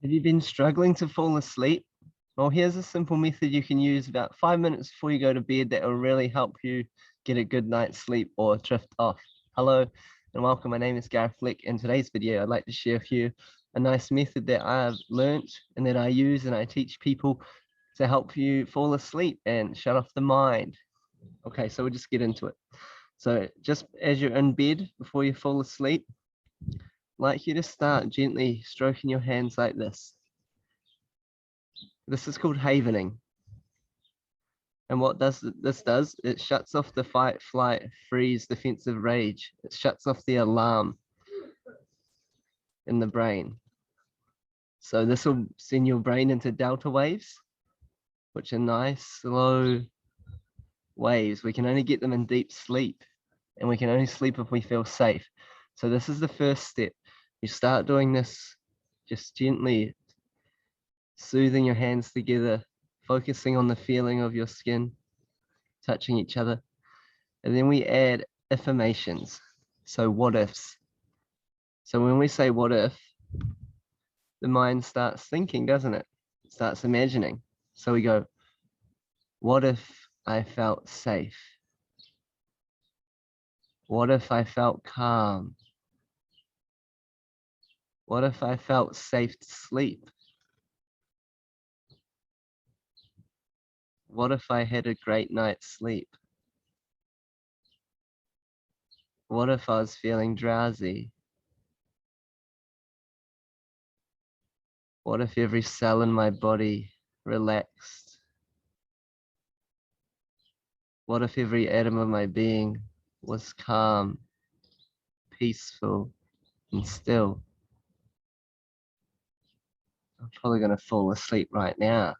Have you been struggling to fall asleep? Well, here's a simple method you can use about 5 minutes before you go to bed that will really help you get a good night's sleep or drift off. Hello and welcome. My name is Gareth Flick. In today's video, I'd like to share with you a nice method that I've learnt and that I use and I teach people to help you fall asleep and shut off the mind. Okay, so we'll just get into it. So just as you're in bed before you fall asleep, I'd like you to start gently stroking your hands like this. This is called havening. And what this does, it shuts off the fight, flight, freeze, defensive rage. It shuts off the alarm in the brain. So this will send your brain into delta waves, which are nice, slow waves. We can only get them in deep sleep, and we can only sleep if we feel safe. So this is the first step. You start doing this just gently, soothing your hands together, focusing on the feeling of your skin touching each other. And then we add affirmations, so what ifs. So when we say what if, the mind starts thinking, doesn't it? It starts imagining. So we go, what if I felt safe? What if I felt calm? What if I felt safe to sleep? What if I had a great night's sleep? What if I was feeling drowsy? What if every cell in my body relaxed? What if every atom of my being was calm, peaceful, and still? I'm probably going to fall asleep right now.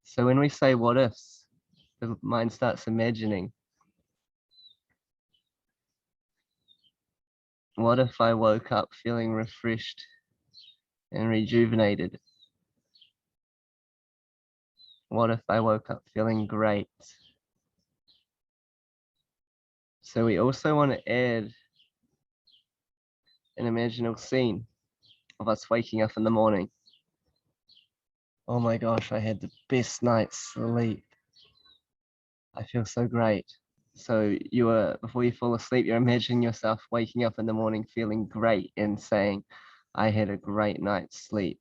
So when we say what ifs, the mind starts imagining. What if I woke up feeling refreshed and rejuvenated? What if I woke up feeling great? So we also want to add an imaginal scene of us waking up in the morning. Oh my gosh, I had the best night's sleep. I feel so great. So before you fall asleep, you're imagining yourself waking up in the morning feeling great and saying, I had a great night's sleep.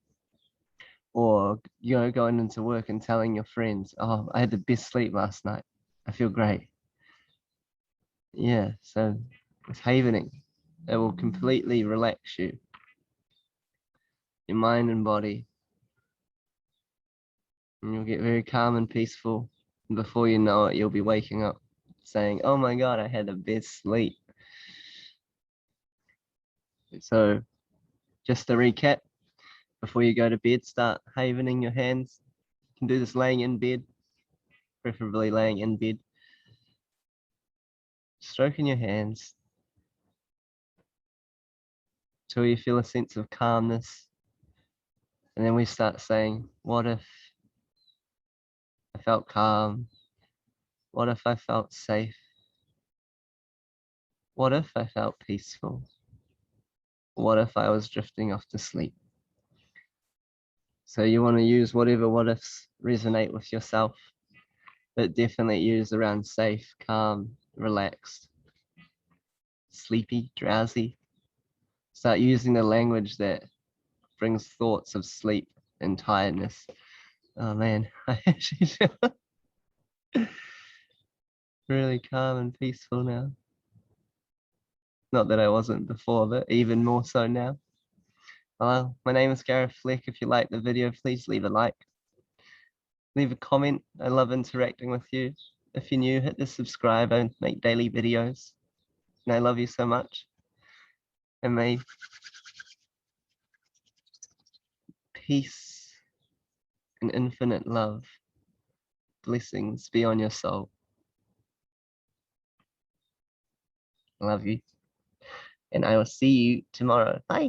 Or, going into work and telling your friends, oh, I had the best sleep last night. I feel great. Yeah, so it's havening. It will completely relax you, your mind and body. And you'll get very calm and peaceful. And before you know it, you'll be waking up saying, oh my God, I had the best sleep. So just to recap, before you go to bed, start havening your hands. You can do this laying in bed, preferably laying in bed. Stroking your hands till you feel a sense of calmness. And then we start saying, what if I felt calm? What if I felt safe? What if I felt peaceful? What if I was drifting off to sleep? So you want to use whatever what ifs resonate with yourself, but definitely use around safe, calm, relaxed, sleepy, drowsy. Start using the language that brings thoughts of sleep and tiredness. Oh man, I actually feel really calm and peaceful now. Not that I wasn't before, but even more so now. Hello, my name is Gareth Flick. If you like the video, please leave a like. Leave a comment. I love interacting with you. If you're new, hit the subscribe. I make daily videos. And I love you so much. And may peace and infinite love, blessings be on your soul. I love you. And I will see you tomorrow. Bye.